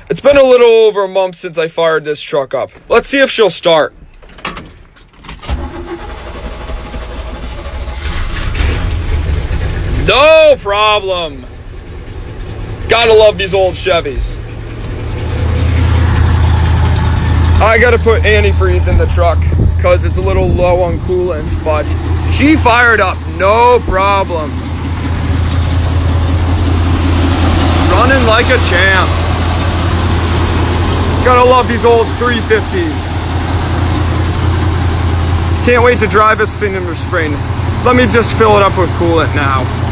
It's been a little over a month since I fired this truck up. Let's see if she'll start. No problem. Gotta love these old Chevys. I gotta put antifreeze in the truck because it's a little low on coolant, but she fired up, no problem. Running like a champ. Gotta love these old 350s. Can't wait to drive this thing in the spring. Let me just fill it up with coolant now.